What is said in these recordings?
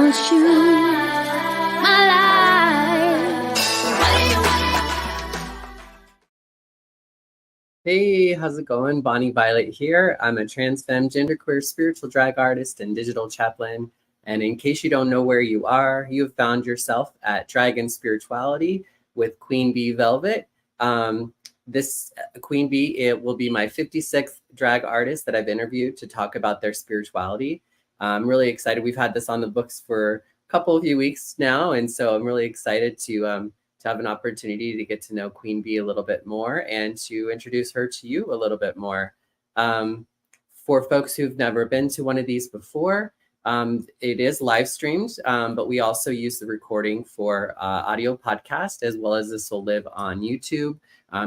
promise you my life. Hey, how's it going? Bonnie Violet here. I'm a trans femme, genderqueer, spiritual drag artist, and digital chaplain. And in case you don't know where you are, you have found yourself at Dragon Spirituality with Kween Bee Velvet. This Kween Bee, it will be my 56th drag artist that I've interviewed to talk about their spirituality. I'm really excited. We've had this on the books for a couple of few weeks now, and so I'm really excited to have an opportunity to get to know Kween Bee a little bit more and to introduce her to you a little bit more. For folks who've never been to one of these before, it is live streamed, but we also use the recording for audio podcast, as well as this will live on YouTube.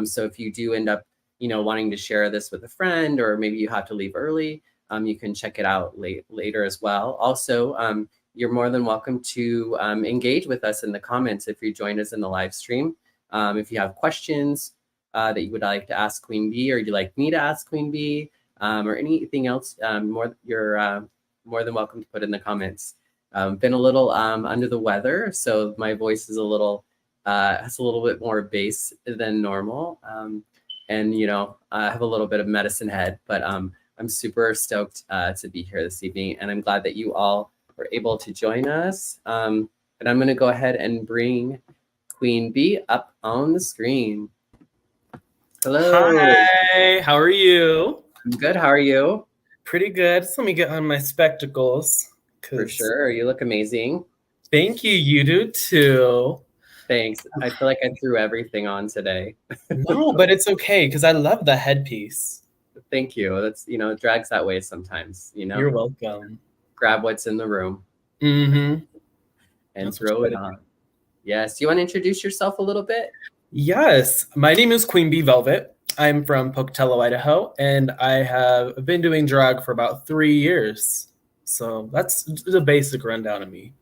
So if you do end up, wanting to share this with a friend, or maybe you have to leave early, you can check it out later as well. Also, you're more than welcome to engage with us in the comments if you join us in the live stream. If you have questions that you would like to ask Kween Bee, or you'd like me to ask Kween Bee, or anything else, you're more than welcome to put in the comments. Been a little under the weather, so my voice is has a little bit more bass than normal. And I have a little bit of medicine head, but I'm super stoked to be here this evening, and I'm glad that you all were able to join us. And I'm going to go ahead and bring Kween Bee up on the screen. Hello. Hi, how are you? I'm good. How are you? Pretty good. So let me get on my spectacles. For sure. You look amazing. Thank you. You do too. Thanks. I feel like I threw everything on today. No, but it's okay because I love the headpiece. Thank you. That's, it drags that way sometimes, You're welcome. Grab what's in the room. Mm-hmm. And that's throw it on. Yes. Do you want to introduce yourself a little bit? Yes. My name is Kween Bee Velvet. I'm from Pocatello, Idaho, and I have been doing drag for about 3 years. So that's the basic rundown of me.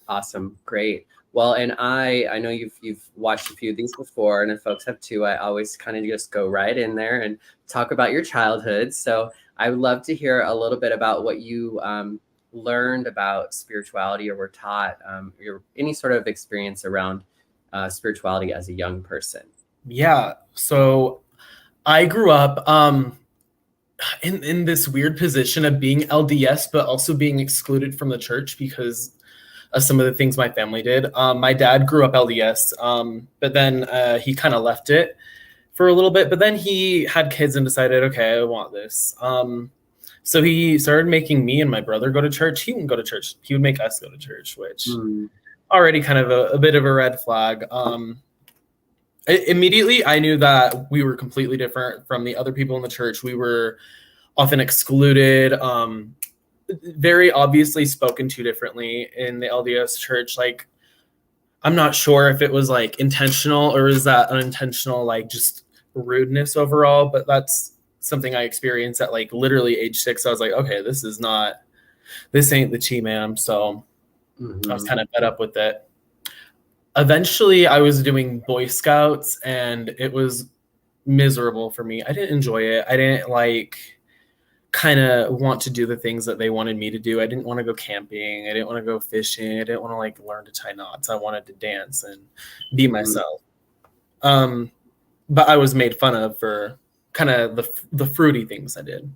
Awesome. Great. Well, and I know you've watched a few of these before, and if folks have too, I always kind of just go right in there and talk about your childhood. So I would love to hear a little bit about what you learned about spirituality or were taught, any sort of experience around spirituality as a young person. Yeah. So I grew up in this weird position of being LDS, but also being excluded from the church because of some of the things my family did. My dad grew up LDS, but then he kind of left it for a little bit. But then he had kids and decided, okay, I want this. So he started making me and my brother go to church. He wouldn't go to church. He would make us go to church, which already kind of a bit of a red flag. Immediately, I knew that we were completely different from the other people in the church. We were often excluded, very obviously spoken to differently in the LDS church. Like, I'm not sure if it was like intentional or is that unintentional, like just rudeness overall, but that's something I experienced at like literally age 6. I was like, okay, this ain't the tea, man. So I was kind of fed up with it. Eventually, I was doing Boy Scouts, and it was miserable for me. I didn't enjoy it. I didn't kind of want to do the things that they wanted me to do. I didn't want to go camping. I didn't want to go fishing. I didn't want to learn to tie knots. I wanted to dance and be myself. But I was made fun of for kind of the fruity things I did.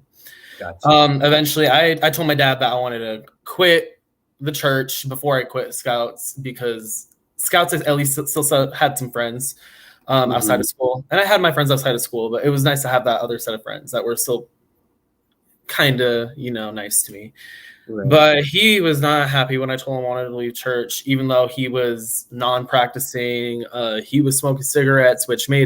Gotcha. Eventually, I told my dad that I wanted to quit the church before I quit Scouts, because Scouts at least still had some friends outside of school. And I had my friends outside of school, but it was nice to have that other set of friends that were still kind of, nice to me. Right. But he was not happy when I told him I wanted to leave church, even though he was non-practicing. He was smoking cigarettes, which we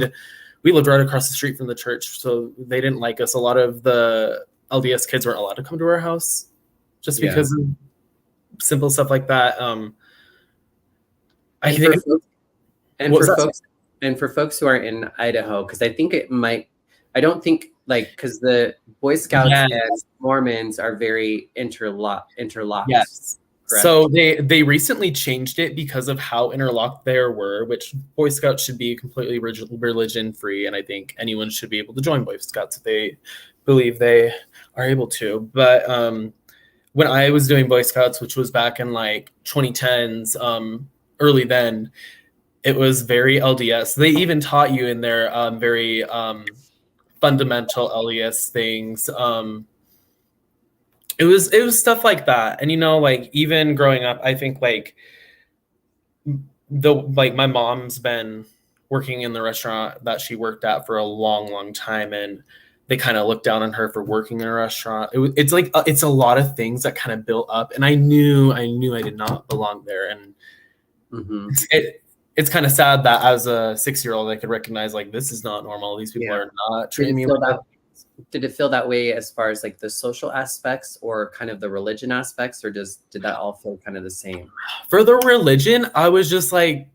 lived right across the street from the church, so they didn't like us. A lot of the LDS kids weren't allowed to come to our house just because of simple stuff like that. For folks who are in Idaho, because I think I don't think because the Boy Scouts and Mormons are very interlocked. Yes. Correct? So they recently changed it because of how interlocked they were, which Boy Scouts should be completely religion free. And I think anyone should be able to join Boy Scouts if they believe they are able to. But when I was doing Boy Scouts, which was back in like 2010s, early then, it was very LDS. They even taught you in their very fundamental LDS things. It was stuff like that. And, you know, like even growing up, I think like my mom's been working in the restaurant that she worked at for a long time, and they kind of looked down on her for working in a restaurant. It's like it's a lot of things that kind of built up, and I knew I did not belong there. And it's kind of sad that as a 6-year-old I could recognize like this is not normal. These people are not treating me like. Did it feel that way as far as like the social aspects or kind of the religion aspects, or did that all feel kind of the same? For the religion, I was just like,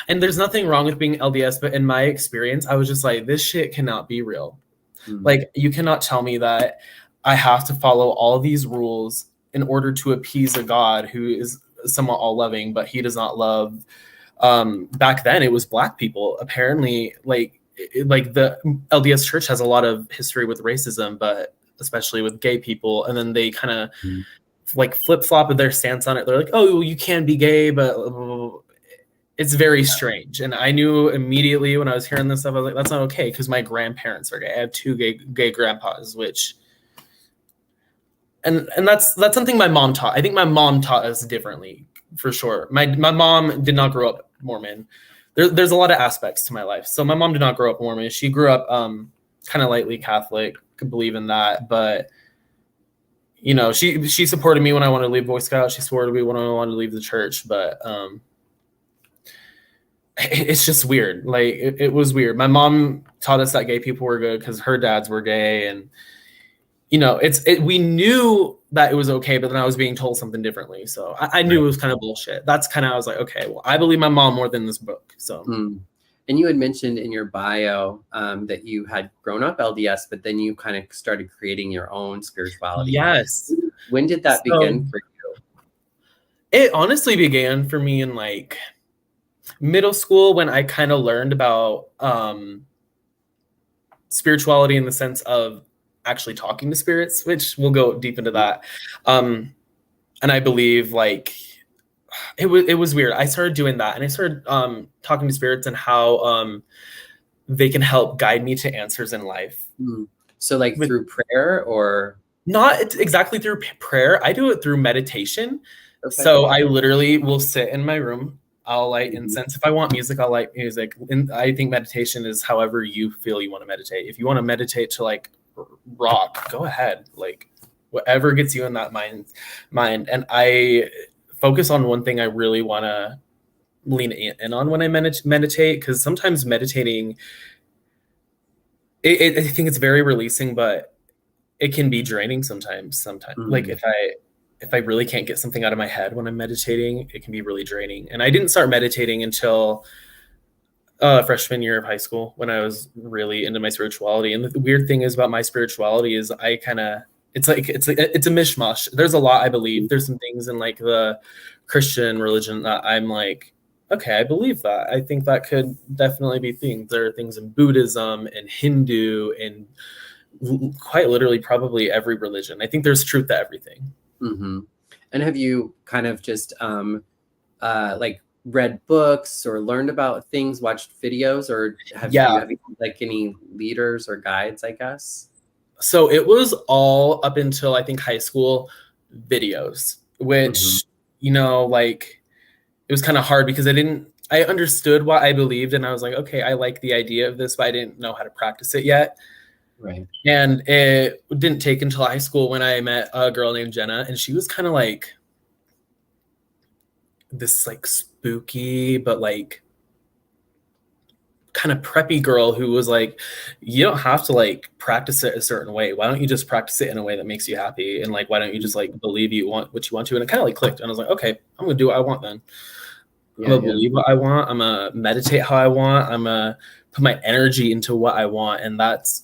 and there's nothing wrong with being LDS, but in my experience, I was just like, this shit cannot be real. Like, you cannot tell me that I have to follow all these rules in order to appease a God who is somewhat all loving, but he does not love. Back then, it was Black people. Apparently, like the LDS church has a lot of history with racism, but especially with gay people. And then they kind of like flip-flop with their stance on it. They're like, oh, you can be gay, but it's very strange. And I knew immediately when I was hearing this stuff, I was like, that's not okay, because my grandparents are gay. I have 2 gay grandpas, which and that's something my mom taught. I think my mom taught us differently, for sure. My mom did not grow up Mormon. There's a lot of aspects to my life. So my mom did not grow up Mormon. She grew up kind of lightly Catholic, could believe in that. But, you know, she supported me when I wanted to leave Boy Scouts. She supported me when I wanted to leave the church. But it's just weird. Like, it was weird. My mom taught us that gay people were good because her dads were gay. And, you know, we knew that it was okay, but then I was being told something differently. So I knew it was kind of bullshit. That's kind of, I was like, okay, well, I believe my mom more than this book. So. And you had mentioned in your bio that you had grown up LDS, but then you kind of started creating your own spirituality. Yes. When did that begin for you? It honestly began for me in like middle school, when I kind of learned about spirituality in the sense of actually talking to spirits, which we'll go deep into that. And I believe like it was weird. I started doing that, and I started talking to spirits and how they can help guide me to answers in life. So like through prayer, or not exactly through prayer. I do it through meditation. Okay. So I literally will sit in my room. I'll light incense. If I want music, I'll light music. And I think meditation is however you feel you want to meditate. If you want to meditate to like rock, go ahead. Like whatever gets you in that mind. And I focus on one thing I really want to lean in on when I meditate, because sometimes meditating, I think it's very releasing, but it can be draining sometimes. Like if I really can't get something out of my head when I'm meditating, it can be really draining. And I didn't start meditating until freshman year of high school, when I was really into my spirituality. And the weird thing is about my spirituality is I kind of, it's a mishmash. There's a lot I believe. There's some things in like the Christian religion that I'm like, okay, I believe that. I think that could definitely be things. There are things in Buddhism and Hindu and quite literally probably every religion. I think there's truth to everything. And have you kind of just like read books or learned about things, watched videos, or have you like any leaders or guides, I guess? So it was all up until I think high school videos, which, you know, like it was kind of hard because I understood what I believed, and I was like, okay, I like the idea of this, but I didn't know how to practice it yet. Right. And it didn't take until high school when I met a girl named Jenna, and she was kind of like this like spooky, but like kind of preppy girl who was like, you don't have to like practice it a certain way. Why don't you just practice it in a way that makes you happy? And like, why don't you just like believe you want what you want to? And it kind of like clicked. And I was like, okay, I'm going to do what I want then. I'm going to believe what I want. I'm going to meditate how I want. I'm going to put my energy into what I want. And that's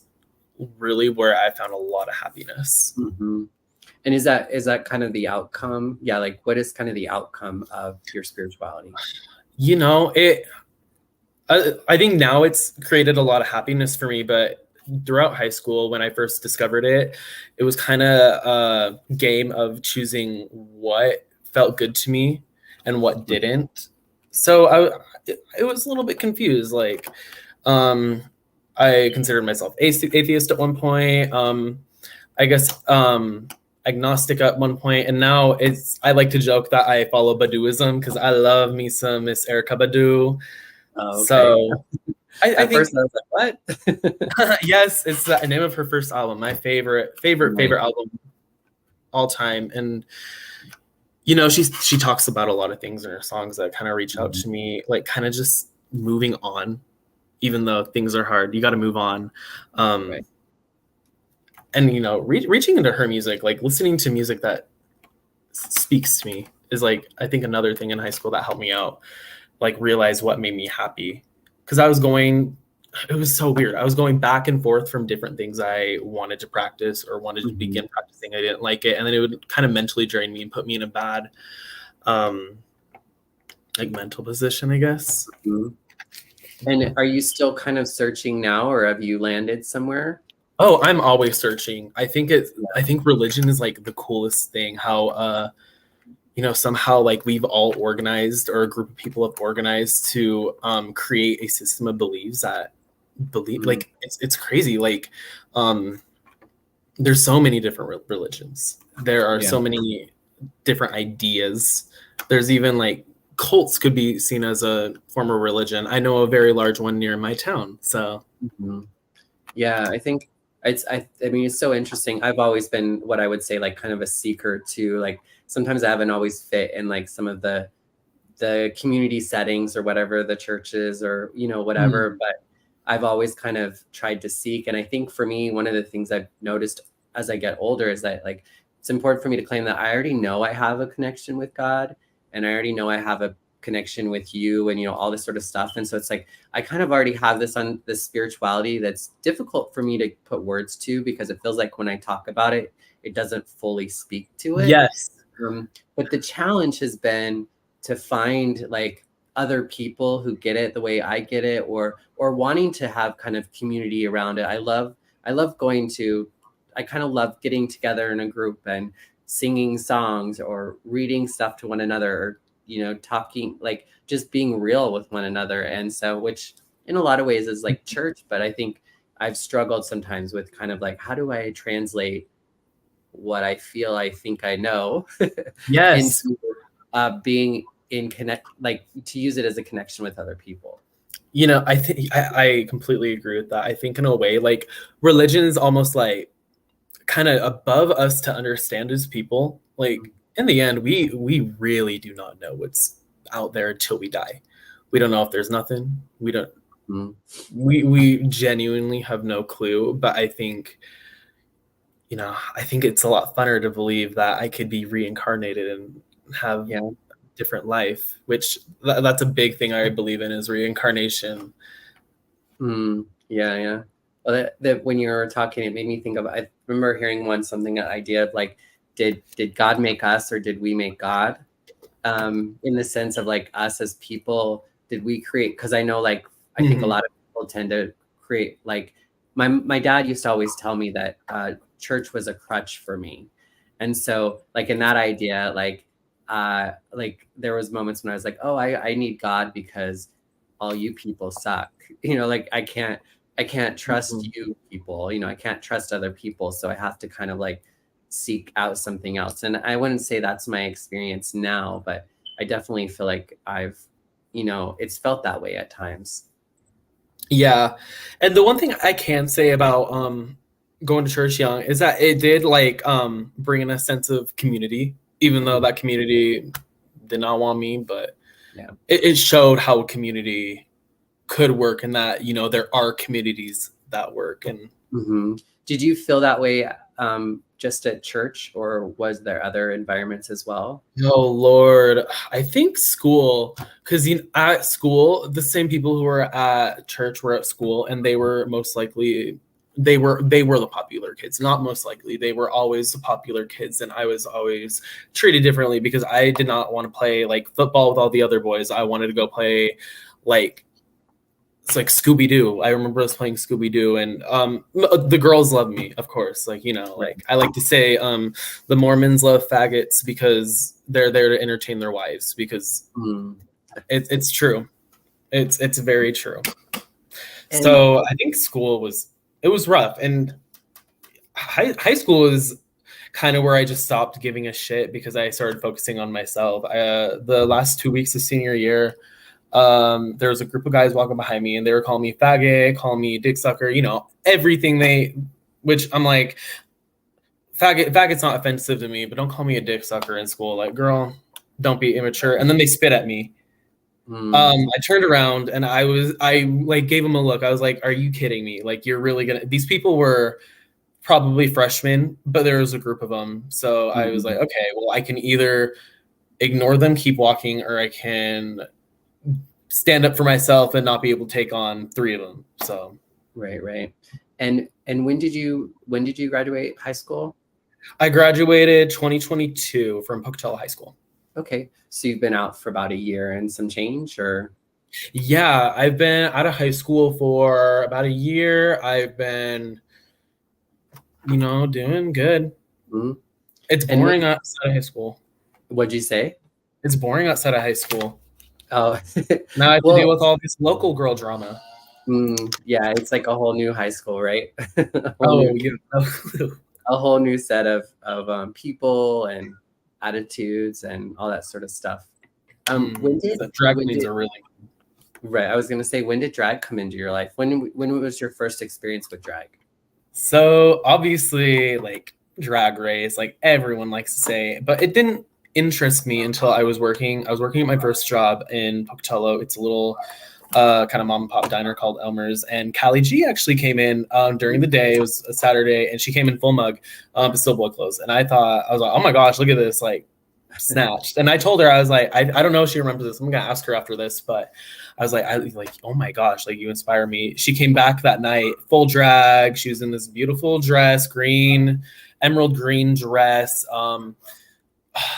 really where I found a lot of happiness. And is that kind of the outcome? Yeah. Like what is kind of the outcome of your spirituality? You know, I think now it's created a lot of happiness for me, but throughout high school, when I first discovered it, it was kind of a game of choosing what felt good to me and what didn't. So it was a little bit confused. Like, I considered myself atheist at one point. I guess agnostic at one point, and now I like to joke that I follow Baduism because I love me some Miss Erica Badu. Oh, okay. So I At think first I was like, what? yes, it's the name of her first album, my favorite album all time. And you know, she talks about a lot of things in her songs that kind of reach out to me, like kind of just moving on, even though things are hard. You got to move on. Right. And you know, reaching into her music, like listening to music that speaks to me, is like, I think, another thing in high school that helped me out, like realize what made me happy. Because it was so weird. I was going back and forth from different things I wanted to practice or wanted to begin practicing. I didn't like it, and then it would kind of mentally drain me and put me in a bad like mental position, I guess. And are you still kind of searching now, or have you landed somewhere? Oh, I'm always searching. I think religion is like the coolest thing. How you know, somehow like we've all organized, or a group of people have organized to create a system of beliefs that like it's crazy. Like there's so many different religions. There are so many different ideas. There's even like cults could be seen as a form of religion. I know a very large one near my town. So yeah, I think I mean, it's so interesting. I've always been what I would say like kind of a seeker too. Like sometimes I haven't always fit in like some of the community settings or whatever, the churches or, you know, whatever, but I've always kind of tried to seek. And I think for me, one of the things I've noticed as I get older is that like it's important for me to claim that I already know I have a connection with God, and I already know I have a connection with you, and you know, all this sort of stuff. And so it's like I kind of already have this spirituality that's difficult for me to put words to, because it feels like when I talk about it, it doesn't fully speak to it. Yes. But the challenge has been to find like other people who get it the way I get it, or wanting to have kind of community around it. I love I kind of love getting together in a group and singing songs or reading stuff to one another, or you know, talking, like just being real with one another. And so, which in a lot of ways is like church, but I think I've struggled sometimes with kind of like, how do I translate what I think I know Yes. into being in like to use it as a connection with other people. You know, I think I completely agree with that. I think in a way, like religion is almost like kind of above us to understand as people. Like in the end, we really do not know what's out there until we die. We don't know if there's nothing. We don't. We genuinely have no clue. But I think, you know, I think it's a lot funner to believe that I could be reincarnated and have a different life. Which that's a big thing I believe in, is reincarnation. Yeah. Well, that when you were talking, it made me think of. I remember hearing an idea of like, did God make us, or did we make God? In the sense of like us as people, did we create? Because I know, like, I think a lot of people tend to create. Like, my dad used to always tell me that church was a crutch for me, and so like in that idea, like there was moments when I was like, oh, I need God because all you people suck. You know, like I can't trust you people. You know, I can't trust other people, so I have to kind of like seek out something else. And I wouldn't say that's my experience now, but I definitely feel like I've, you know, it's felt that way at times. Yeah. And the one thing I can say about going to church young is that it did like bring in a sense of community, even though that community did not want me, but it showed how community could work, and that, you know, there are communities that work. And did you feel that way just at church, or was there other environments as well? Oh Lord, I think school, because you know, at school, the same people who were at church were at school, and they were most likely they were the popular kids. Not most likely, they were always the popular kids, and I was always treated differently because I did not want to play like football with all the other boys. I wanted to go play like it's like Scooby-Doo. I remember us playing Scooby-Doo, and the girls love me, of course. Like, you know, like I like to say, the Mormons love faggots because they're there to entertain their wives, because it's true. It's very true. And so I think it was rough, and high school is kind of where I just stopped giving a shit because I started focusing on myself. The last 2 weeks of senior year, there was a group of guys walking behind me, and they were calling me faggot, calling me dick sucker, you know, everything which I'm like, faggot's not offensive to me, but don't call me a dick sucker in school. Like, girl, don't be immature. And then they spit at me. I turned around and I like gave them a look. I was like, are you kidding me? Like, you're really these people were probably freshmen, but there was a group of them. So I was like, okay, well, I can either ignore them, keep walking, or I can stand up for myself and not be able to take on 3 of them. So right. And when did you graduate high school? I graduated 2022 from Pocatello High School. Okay, so you've been out for about a year and some change, or? Yeah, I've been out of high school for about a year. I've been, you know, doing good. It's boring outside of high school. What'd you say? It's boring outside of high school. Oh, now I have to deal with all this local girl drama. Yeah, it's like a whole new high school, right? a whole new set of people and attitudes and all that sort of stuff. When did drag queens are really right? I was gonna say, when did drag come into your life? When was your first experience with drag? So obviously, like, Drag Race, like everyone likes to say, but it didn't interest me until I was working. I was working at my first job in Pocatello. It's a little kind of mom and pop diner called Elmer's, and Callie G actually came in during the day. It was a Saturday, and she came in full mug, but still blood clothes. And I was like, oh my gosh, look at this, like, snatched. And I told her, I was like, I don't know if she remembers this. I'm gonna ask her after this, but I was like, oh my gosh, like, you inspire me. She came back that night, full drag. She was in this beautiful dress, emerald green dress.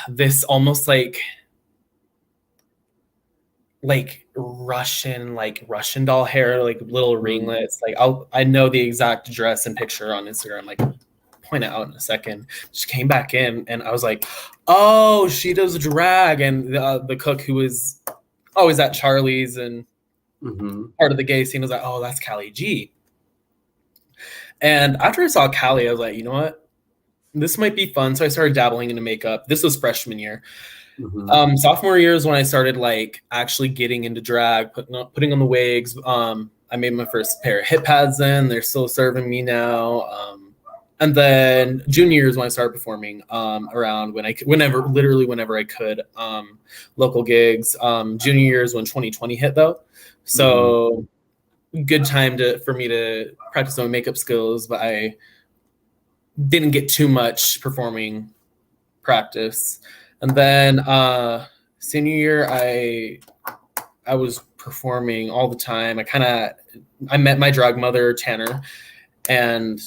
This almost like Russian doll hair, like little ringlets. Like, I know the exact dress and picture on Instagram. Like, point it out in a second. She came back in, and I was like, oh, she does drag. And the cook, who was always at Charlie's and part of the gay scene, was like, oh, that's Callie G. And after I saw Callie, I was like, you know what, this might be fun. So I started dabbling into makeup. This was freshman year. Sophomore year is when I started, like, actually getting into drag, putting on the wigs. I made my first pair of hip pads then. They're still serving me now. And then junior year is when I started performing around whenever I could, local gigs. Junior year is when 2020 hit, though. So good time for me to practice my makeup skills, but I didn't get too much performing practice. And then senior year, I was performing all the time. I met my drag mother, Tanner, and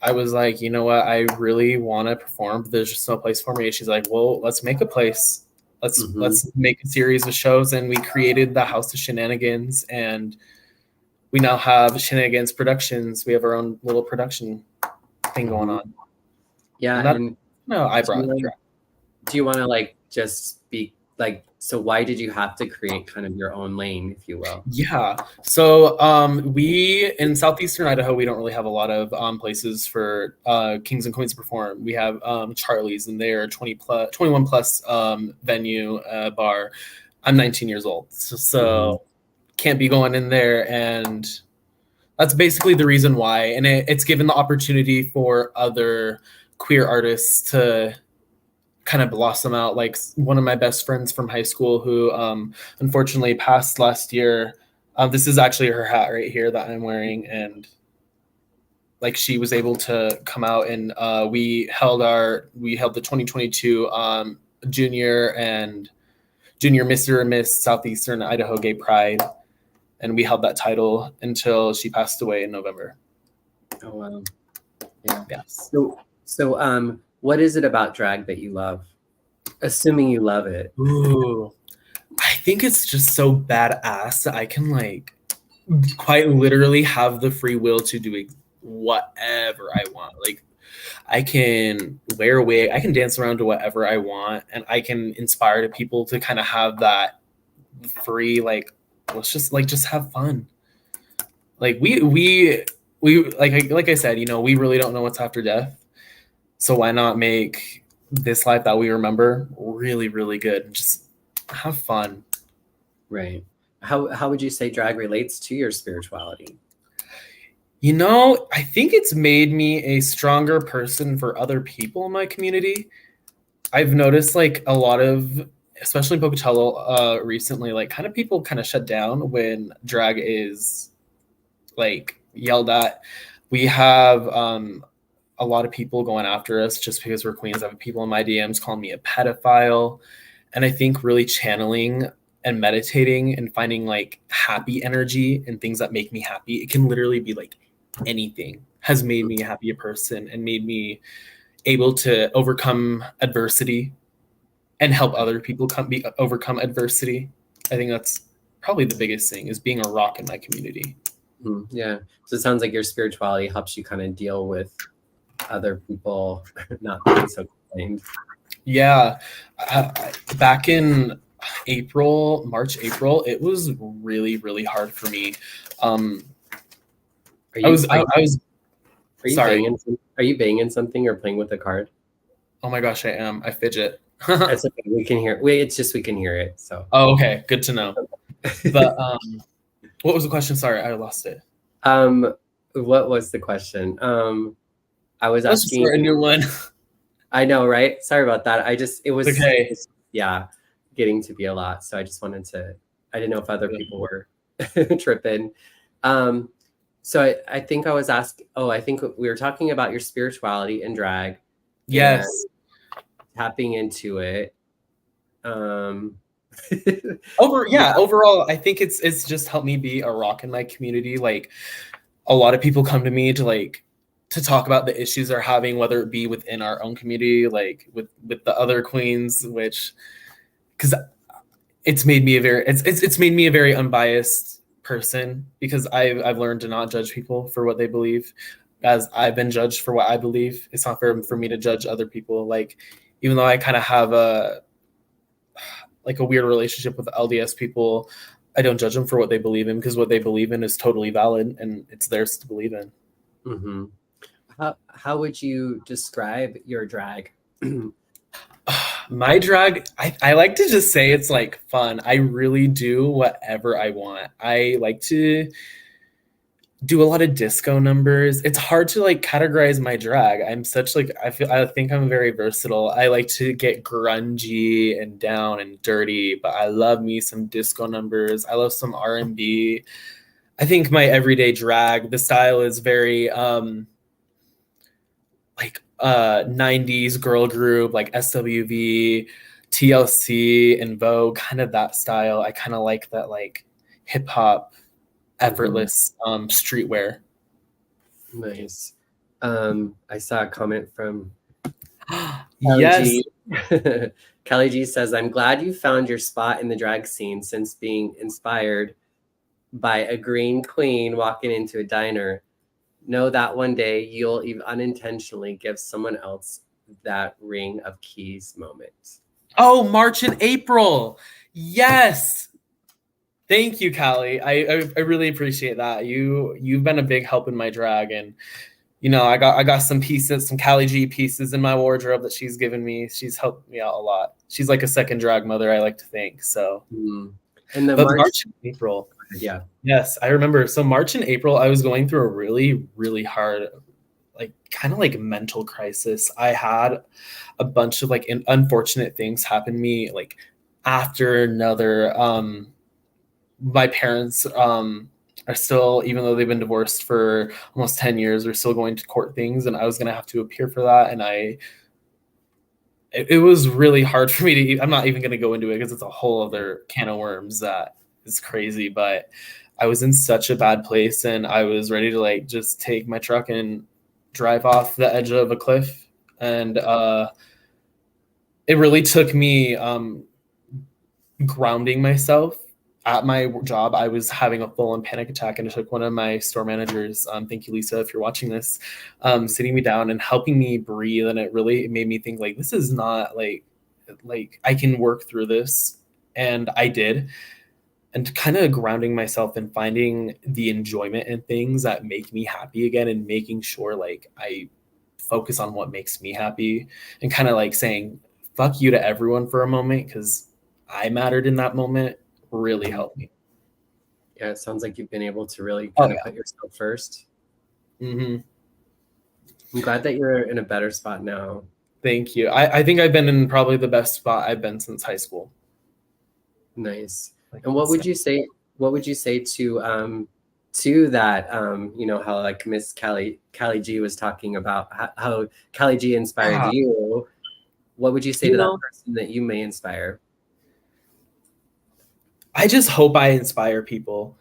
I was like, you know what, I really want to perform, but there's just no place for me. And she's like, well, let's make a place. Let's make a series of shows. And we created the House of Shenanigans, and we now have Shenanigans Productions. We have our own little production thing going on. Yeah. I brought it. Do you want to, like, just speak, like, so why did you have to create kind of your own lane, if you will? Yeah. So we, in southeastern Idaho, we don't really have a lot of places for kings and queens to perform. We have Charlie's, and they're 21 plus venue bar. I'm 19 years old, so can't be going in there, and that's basically the reason why. And it's given the opportunity for other queer artists to kind of blossom out. Like, one of my best friends from high school, who unfortunately passed last year. This is actually her hat right here that I'm wearing, and like, she was able to come out, and we held the 2022 junior Mr. and Miss Southeastern Idaho Gay Pride, and we held that title until she passed away in November. Oh wow. Yeah. Yes. So what is it about drag that you love? Assuming you love it. Ooh, I think it's just so badass that I can, like, quite literally have the free will to do whatever I want. Like, I can wear a wig, I can dance around to whatever I want, and I can inspire the people to kind of have that free, like, let's just have fun. Like we like I said, you know, we really don't know what's after death. So why not make this life that we remember really, really good and just have fun? Right. How would you say drag relates to your spirituality? You know, I think it's made me a stronger person for other people in my community. I've noticed like a lot of, especially in Pocatello, recently, like kind of people kind of shut down when drag is like yelled at. We have a lot of people going after us just because we're queens. I have people in my DMs calling me a pedophile. And I think really channeling and meditating and finding like happy energy and things that make me happy, it can literally be like anything, has made me a happier person and made me able to overcome adversity and help other people overcome adversity. I think that's probably the biggest thing, is being a rock in my community. Yeah. So it sounds like your spirituality helps you kind of deal with other people not being so kind. Yeah. Back in March, April, it was really, really hard for me. Are you banging something or playing with a card? Oh my gosh, I am. I fidget. That's okay. We can hear. Wait, it's just we can hear it. So. Oh, okay. Good to know. But what was the question? Sorry, I lost it. What was the question? I was Let's asking. Start a new one. I know, right? Sorry about that. It was okay. Yeah, getting to be a lot. So I just wanted to. I didn't know if other people were tripping. So I think I was asking. Oh, I think we were talking about your spirituality and drag. Yes. Tapping into it. Overall, I think it's just helped me be a rock in my community. Like, a lot of people come to me to talk about the issues they're having, whether it be within our own community, like with the other queens, because it's made me it's made me a very unbiased person, because I've learned to not judge people for what they believe, as I've been judged for what I believe. It's not fair for me to judge other people. Like, even though I kind of have a weird relationship with LDS people, I don't judge them for what they believe in, because what they believe in is totally valid and it's theirs to believe in. Mm-hmm. How would you describe your drag? My drag, I like to just say it's like fun. I really do whatever I want. I like to do a lot of disco numbers. It's hard to like categorize my drag. I'm such like, I think I'm very versatile. I like to get grungy and down and dirty, but I love me some disco numbers. I love some R&B. I think my everyday drag, the style is very 90s girl group, like SWV, TLC, and Vogue, kind of that style. I kind of like that, like hip hop, effortless streetwear. Nice. I saw a comment from yes. Kelly G says, I'm glad you found your spot in the drag scene since being inspired by a green queen walking into a diner. Know that one day you'll even unintentionally give someone else that ring of keys moment. Oh, March and April. Yes. Thank you, Callie. I really appreciate that. You've been a big help in my drag, and you know, I got some pieces, some Callie G pieces in my wardrobe that she's given me. She's helped me out a lot. She's like a second drag mother, I like to think. So, and the March and April. Yeah. Yes, I remember. So March and April, I was going through a really, really hard, like kind of like mental crisis. I had a bunch of like unfortunate things happen to me, like after another. My parents are still, even though they've been divorced for almost 10 years, they're still going to court things, and I was going to have to appear for that. And it was really hard for me to, I'm not even going to go into it because it's a whole other can of worms that is crazy, but I was in such a bad place, and I was ready to like just take my truck and drive off the edge of a cliff. And it really took me grounding myself at my job, I was having a full-on panic attack, and it took one of my store managers, thank you, Lisa, if you're watching this, sitting me down and helping me breathe. And it really made me think, like, this is not like I can work through this. And I did. And kind of grounding myself and finding the enjoyment in things that make me happy again, and making sure like I focus on what makes me happy, and kind of like saying fuck you to everyone for a moment because I mattered in that moment, really helped me. Yeah, it sounds like you've been able to really kind of put yourself first. I'm glad that you're in a better spot now. Thank you. I think I've been in probably the best spot I've been since high school. Nice. And what would you say? What would you say to that? You know how like Miss Callie G was talking about how Callie G inspired you. What would you say to that person that you may inspire? I just hope I inspire people.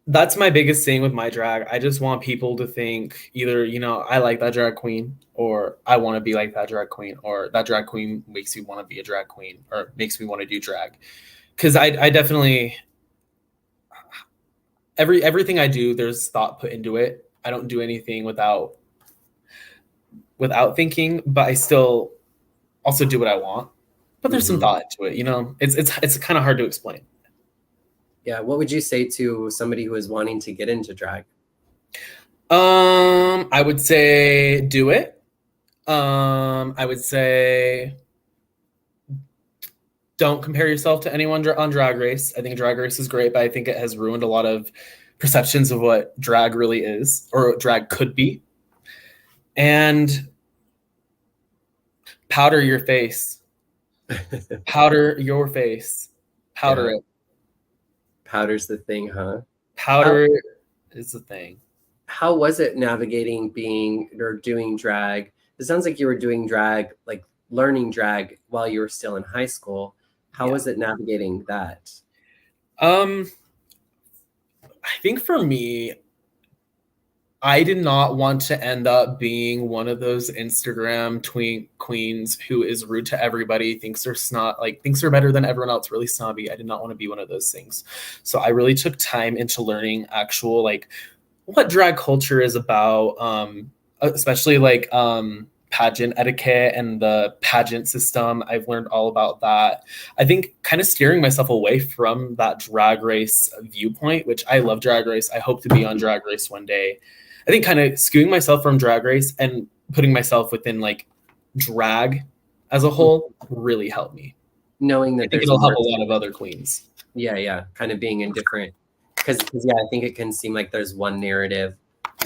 That's my biggest thing with my drag. I just want people to think either, you know, I like that drag queen, or I want to be like that drag queen, or that drag queen makes me want to be a drag queen, or makes me want to do drag. Because I definitely, everything I do, there's thought put into it. I don't do anything without thinking, but I still also do what I want. But there's some thought into it, you know. It's kind of hard to explain. Yeah, what would you say to somebody who is wanting to get into drag? I would say do it. I would say don't compare yourself to anyone on Drag Race. I think Drag Race is great, but I think it has ruined a lot of perceptions of what drag really is, or drag could be. And powder your face. Powder your face. Powder it. Powder's the thing, huh? Powder is the thing. How was it navigating being or doing drag? It sounds like you were doing drag, like learning drag while you were still in high school. How was it navigating that? I think for me, I did not want to end up being one of those Instagram tween queens who is rude to everybody, thinks they're better than everyone else, really snobby. I did not want to be one of those things. So I really took time into learning actual, like, what drag culture is about, especially like pageant etiquette and the pageant system. I've learned all about that. I think kind of steering myself away from that Drag Race viewpoint, which I love Drag Race. I hope to be on Drag Race one day. I think kind of skewing myself from Drag Race and putting myself within like drag as a whole really helped me. Knowing that I think it'll help a lot of other queens. Yeah. Kind of being indifferent. Because I think it can seem like there's one narrative,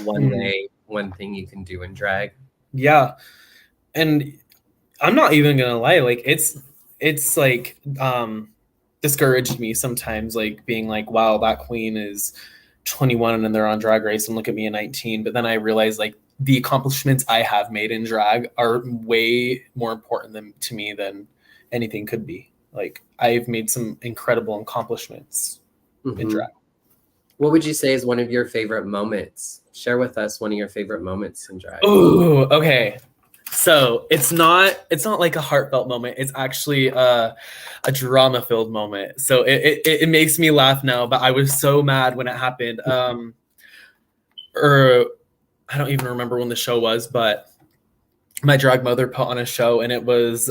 one way, one thing you can do in drag. Yeah. And I'm not even going to lie. Like it's like discouraged me sometimes, like being like, wow, that queen is 21 and they're on Drag Race and look at me at 19. But then I realized like the accomplishments I have made in drag are way more important to me than anything could be. Like I've made some incredible accomplishments in drag. What would you say is one of your favorite moments? Share with us one of your favorite moments in drag. Oh, okay. So it's not like a heartfelt moment. It's actually a drama-filled moment. So it makes me laugh now, but I was so mad when it happened. Or I don't even remember when the show was, but my drag mother put on a show, and it was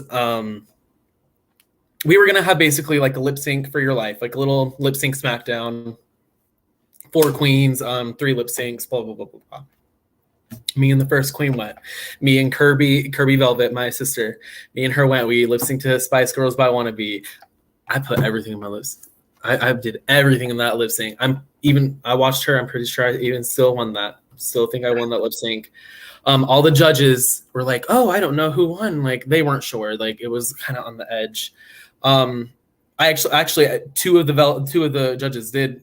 we were gonna have basically like a lip sync for your life, like a little lip sync smackdown. 4 queens, 3 lip syncs, blah blah blah blah blah. Me and the first queen went. Me and Kween Bee Velvet, my sister. Me and her went. We lip synced to Spice Girls by Wannabe. I put everything in my lips. I did everything in that lip sync. I watched her. I'm pretty sure I even still won that. Still think I won that lip sync. All the judges were like, "Oh, I don't know who won." Like they weren't sure. Like it was kind of on the edge. I actually two of the judges did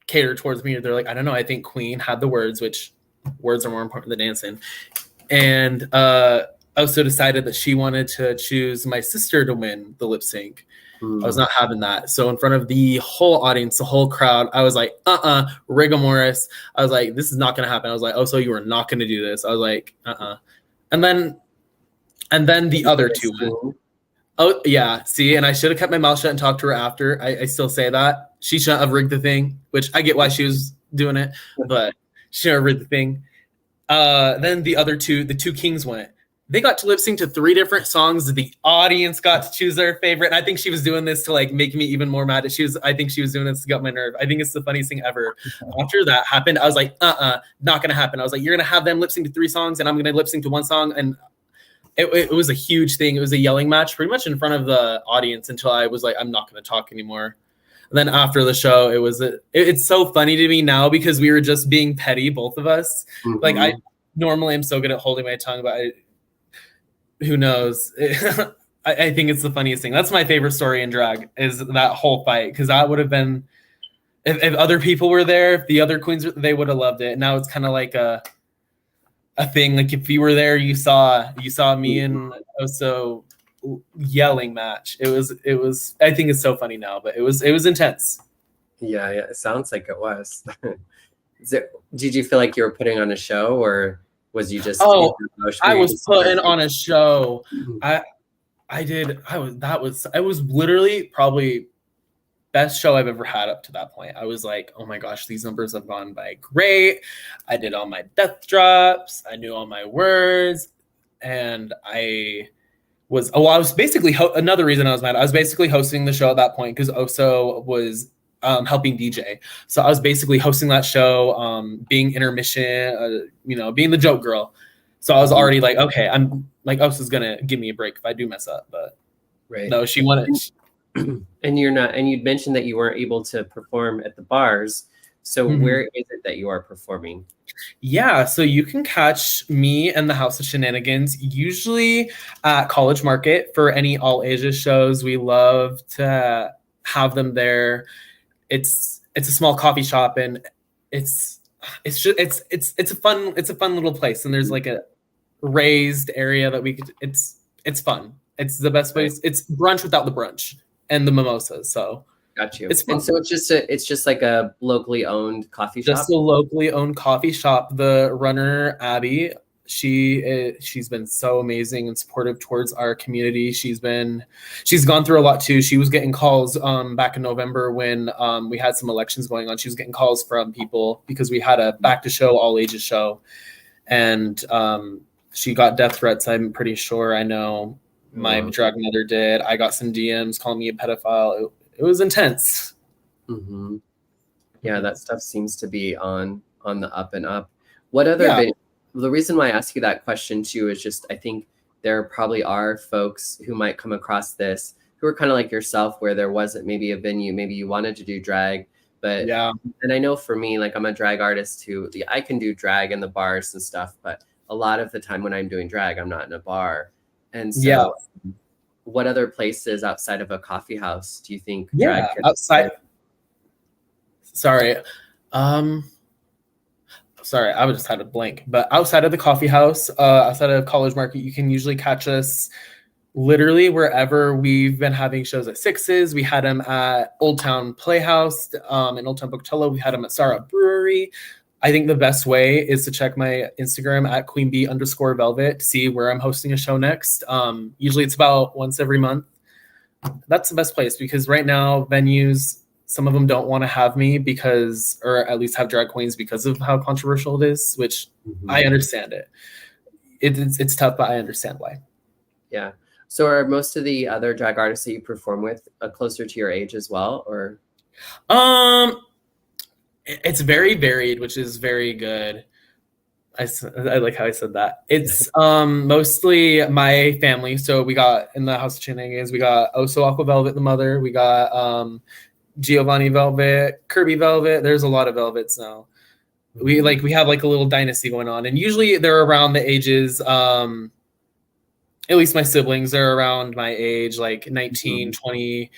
cater towards me. They're like, I don't know. I think Queen had the words, which words are more important than dancing. And also decided that she wanted to choose my sister to win the lip sync. I was not having that. So in front of the whole audience, the whole crowd, I was like, rigor mortis. I was like, this is not going to happen. I was like, oh, so you are not going to do this. I was like, And then the other two went. Oh yeah, see, and I should have kept my mouth shut and talked to her after. I still say that she shouldn't have rigged the thing, which I get why she was doing it, but she shouldn't have rigged the thing. Then the two kings went. They got to lip sync to 3 different songs. The audience got to choose their favorite. And I think she was doing this to like make me even more mad. I think she was doing this to get my nerve. I think it's the funniest thing ever. After that happened, I was like, not gonna happen. I was like, you're gonna have them lip sync to 3 songs, and I'm gonna lip sync to 1 song. And it was a huge thing. It was a yelling match, pretty much in front of the audience, until I was like, I'm not gonna talk anymore. And then after the show, it's so funny to me now because we were just being petty, both of us. Mm-hmm. Like I normally am so good at holding my tongue, but who knows? I think it's the funniest thing. That's my favorite story in drag, is that whole fight, because that would have been, if other people were there, if the other queens, they would have loved it. Now it's kind of like a thing. Like if you were there, you saw me and Oso yelling match. It was. I think it's so funny now, but it was intense. Yeah, it sounds like it was. Did you feel like you were putting on a show, or was you just? Oh, I was putting on a show. I did. I was literally probably best show I've ever had up to that point. I was like, oh my gosh, these numbers have gone by great. I did all my death drops. I knew all my words, and I was basically another reason I was mad. I was basically hosting the show at that point because Oso was helping DJ. So I was basically hosting that show, being intermission, being the joke girl. So I was already like, okay, I'm like, Osa's gonna give me a break if I do mess up. But no, she wanted. And you're not. And you'd mentioned that you weren't able to perform at the bars. So where is it that you are performing? Yeah, so you can catch me and the House of Shenanigans usually at College Market for any all ages shows. We love to have them there. It's a small coffee shop, and it's a fun little place, and there's like a raised area that we could. It's fun. It's the best place. It's brunch without the brunch and the mimosas. So got you. It's fun. And so it's just like a locally owned coffee shop. Just a locally owned coffee shop. The runner Abby, she's been so amazing and supportive towards our community. She's gone through a lot too. She was getting calls back in November when we had some elections going on. She was getting calls from people because we had a back to show all ages show, and she got death threats. I'm pretty sure. I know my drag mother did. I got some DMs calling me a pedophile. It was intense. Mm-hmm. Yeah, that stuff seems to be on the up and up. What other the reason why I ask you that question too is just I think there probably are folks who might come across this who are kind of like yourself, where there wasn't maybe a venue, maybe you wanted to do drag, but and I know for me, like I'm a drag artist who I can do drag in the bars and stuff, but a lot of the time when I'm doing drag, I'm not in a bar. And so what other places outside of a coffee house do you think drag outside? Sorry, I just had a blank. But outside of the coffee house, outside of College Market, you can usually catch us literally wherever. We've been having shows at Sixes. We had them at Old Town Playhouse in Old Town Pocatello. We had them at Sarah Brewery. I think the best way is to check my Instagram at Kween Bee _Velvet to see where I'm hosting a show next. Usually it's about once every month. That's the best place because right now venues, some of them don't want to have me or at least have drag queens because of how controversial it is, which I understand it. It's tough, but I understand why. Yeah. So are most of the other drag artists that you perform with closer to your age as well, or? It's very varied, which is very good. I like how I said that. It's mostly my family. So we got in the House of Shenanigans, we got Oso Aqua Velvet, the mother. We got Giovanni Velvet, Kirby Velvet. There's a lot of Velvets now. We have like a little dynasty going on, and usually they're around the ages. At least my siblings are around my age, like 19, 20.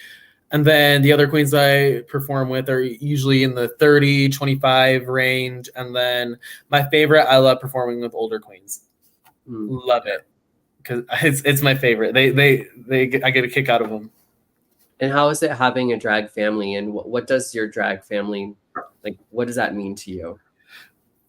And then the other queens I perform with are usually in the 30, 25 range. And then my favorite, I love performing with older queens. Love it. Because it's my favorite. I get a kick out of them. And how is it having a drag family? And what does your drag family, like, what does that mean to you?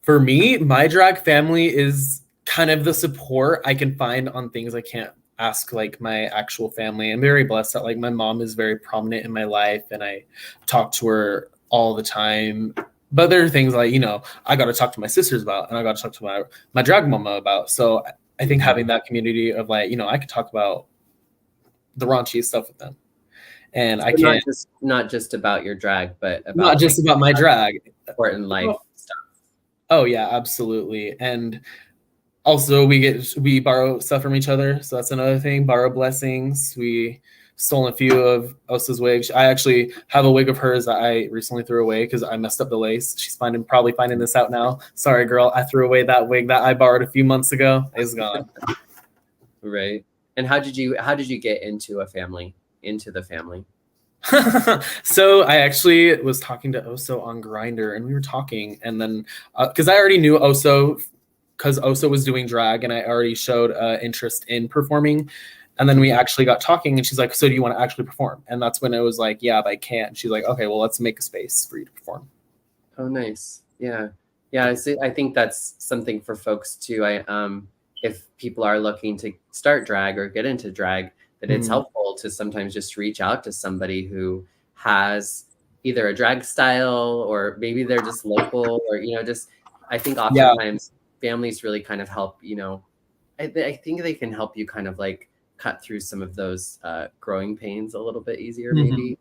For me, my drag family is kind of the support I can find on things I can't ask like my actual family. I'm very blessed that like my mom is very prominent in my life and I talk to her all the time. But there are things like, I got to talk to my sisters about, and I got to talk to my drag mama about. So I think having that community of like, I could talk about the raunchy stuff with them. And so I can not just about your drag, but not about just about my drag. important life stuff. Oh yeah, absolutely. And also we borrow stuff from each other. So that's another thing. Borrow blessings. We stolen a few of Osa's wigs. I actually have a wig of hers that I recently threw away because I messed up the lace. She's probably finding this out now. Sorry, girl. I threw away that wig that I borrowed a few months ago. It's gone. Right. And how did you get into the family? So I actually was talking to Oso on Grindr, and we were talking, and then because I already knew Oso because Oso was doing drag, and I already showed interest in performing. And then we actually got talking, and she's like, "So do you want to actually perform?" And that's when it was like, "Yeah, I can." She's like, "Okay, well, let's make a space for you to perform." Oh, nice. Yeah. I think that's something for folks too. If people are looking to start drag or get into drag, that it's helpful to sometimes just reach out to somebody who has either a drag style or maybe they're just local or just. I think oftentimes families really kind of help. I think they can help you kind of like cut through some of those growing pains a little bit easier, maybe.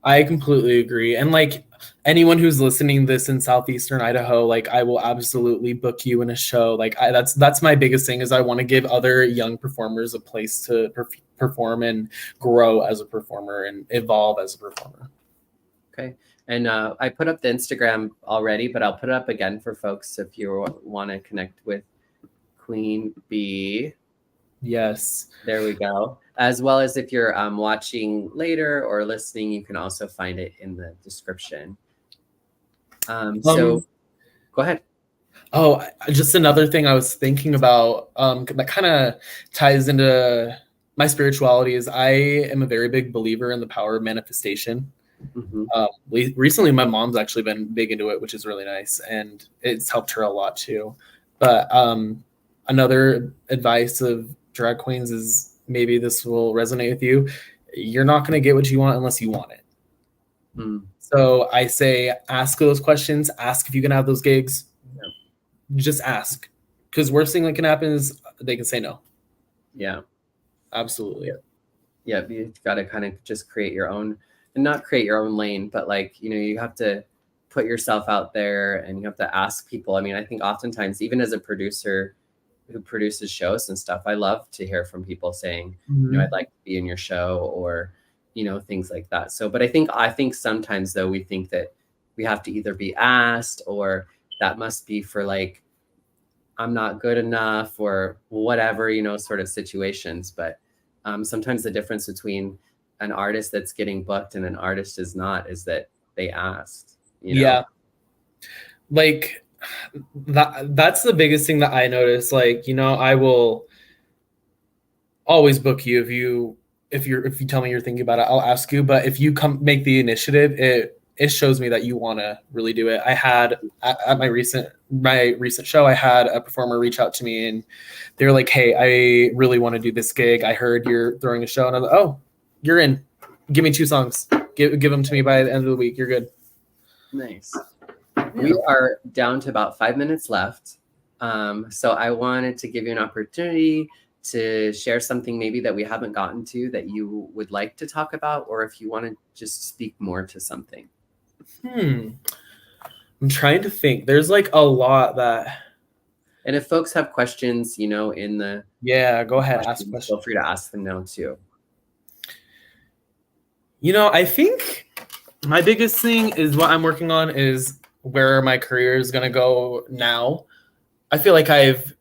I completely agree. And like anyone who's listening to this in southeastern Idaho, like I will absolutely book you in a show. Like that's my biggest thing is I want to give other young performers a place to perform and grow as a performer and evolve as a performer. Okay. And I put up the Instagram already, but I'll put it up again for folks if you want to connect with Kween Bee. Yes. There we go. As well as if you're watching later or listening, you can also find it in the description. So go ahead. Oh, just another thing I was thinking about that kind of ties into my spirituality is I am a very big believer in the power of manifestation. Recently, my mom's actually been big into it, which is really nice, and it's helped her a lot too. But another advice of drag queens is maybe this will resonate with you. You're not going to get what you want unless you want it. So I say, ask those questions. Ask if you can have those gigs. Just ask, because worst thing that can happen is they can say no. Yeah, absolutely. Yeah, you've got to kind of just create your own, and not create your own lane, but like you have to put yourself out there, and you have to ask people. I mean, I think oftentimes, even as a producer who produces shows and stuff, I love to hear from people saying, I'd like to be in your show, or things like that. So, but I think sometimes though we think that we have to either be asked, or that must be for like I'm not good enough or whatever, sort of situations. But sometimes the difference between an artist that's getting booked and an artist is not is that they asked. Yeah. Like that's the biggest thing that I notice. Like, I will always book you if you tell me you're thinking about it, I'll ask you. But if you come make the initiative, it shows me that you want to really do it. I had at my recent show, I had a performer reach out to me and they were like, "Hey, I really want to do this gig. I heard you're throwing a show." And I was like, "Oh, you're in. Give me 2 songs. Give them to me by the end of the week. You're good." Nice. We are down to about 5 minutes left. So I wanted to give you an opportunity to share something maybe that we haven't gotten to that you would like to talk about, or if you want to just speak more to something. I'm trying to think. There's like a lot that. And if folks have questions, in the go ahead, ask questions. Feel free to ask them now too. I think my biggest thing is what I'm working on is where my career is going to go now. I feel like I've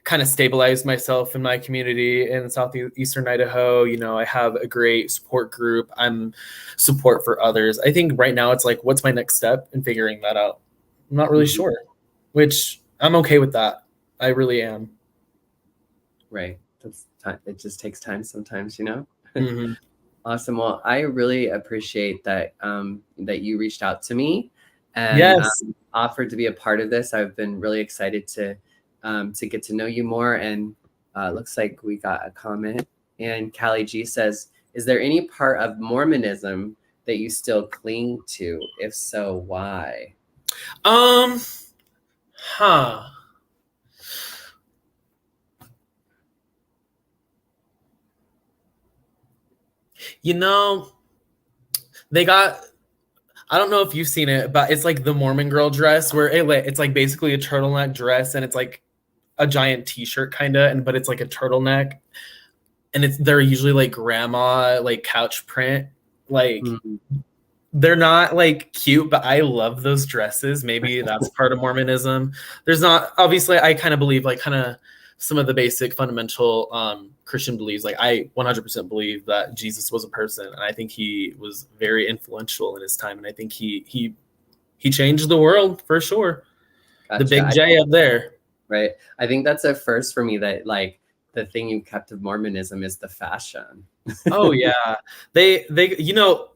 kind of stabilized myself in my community in southeastern Idaho. I have a great support group. I'm support for others. I think right now it's like, what's my next step in figuring that out? I'm not really sure, which I'm okay with that. I really am. Right. It just takes time sometimes, Awesome. Well, I really appreciate that that you reached out to me and offered to be a part of this. I've been really excited to get to know you more and Looks like we got a comment. And Callie G says, is there any part of Mormonism that you still cling to? If so, why? Huh. You know, they got, I don't know if you've seen it, but it's like the Mormon girl dress where it's like basically a turtleneck dress and it's like a giant t-shirt kind of, but it's like a turtleneck. And they're usually like grandma, like couch print. Like they're not like cute, but I love those dresses. Maybe that's part of Mormonism. There's not, obviously I kind of believe like kind of some of the basic fundamental Christian beliefs. Like I 100% believe that Jesus was a person, and I think he was very influential in his time, and I think he changed the world for sure. Gotcha. The big J up there. Right. I think that's a first for me, that like the thing you kept of Mormonism is the fashion. Oh yeah. They you know,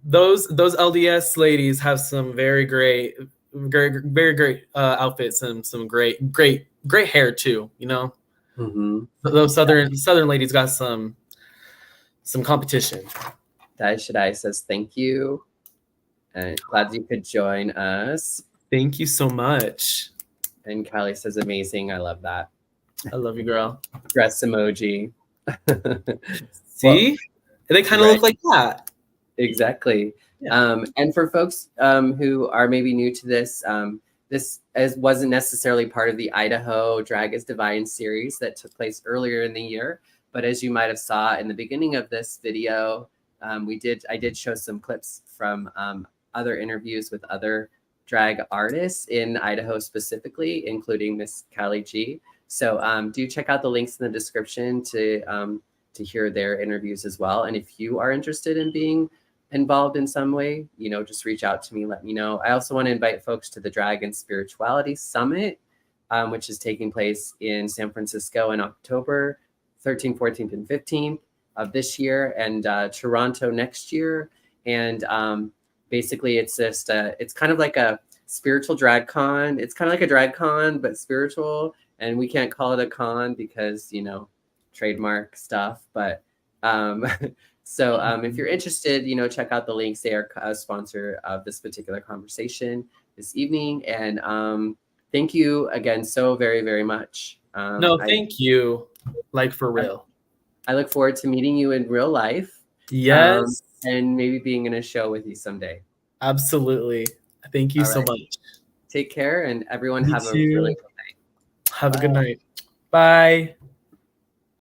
those LDS ladies have some very great outfits and some great hair too, you know. Those southern ladies got some competition. Dai Shaddai says thank you, and glad you could join us. Thank you so much. And Callie says amazing. I love that. I love you, girl. Dress emoji. See, well, they kind of look like that. Exactly. Yeah. And for folks who are maybe new to this, this wasn't necessarily part of the Idaho Drag is Divine series that took place earlier in the year. But as you might have saw in the beginning of this video, I did show some clips from other interviews with other drag artists in Idaho specifically, including Miss Callie G. So do check out the links in the description to hear their interviews as well. And if you are interested in being involved in some way, you know, just reach out to me, let me know. I also want to invite folks to the Drag and Spirituality Summit, which is taking place in San Francisco in October 13th, 14th, and 15th of this year, and Toronto next year. And basically it's just, it's kind of like a spiritual drag con. It's kind of like a drag con, but spiritual. And we can't call it a con because, you know, trademark stuff. But so if you're interested, you know, check out the links. They are a sponsor of this particular conversation this evening. And thank you again so very, very much. Thank you. Like for real. I look forward to meeting you in real life. Yes. And maybe being in a show with you someday. Absolutely. Thank you so much. Take care, and everyone have a really good night. Have a good night. Bye.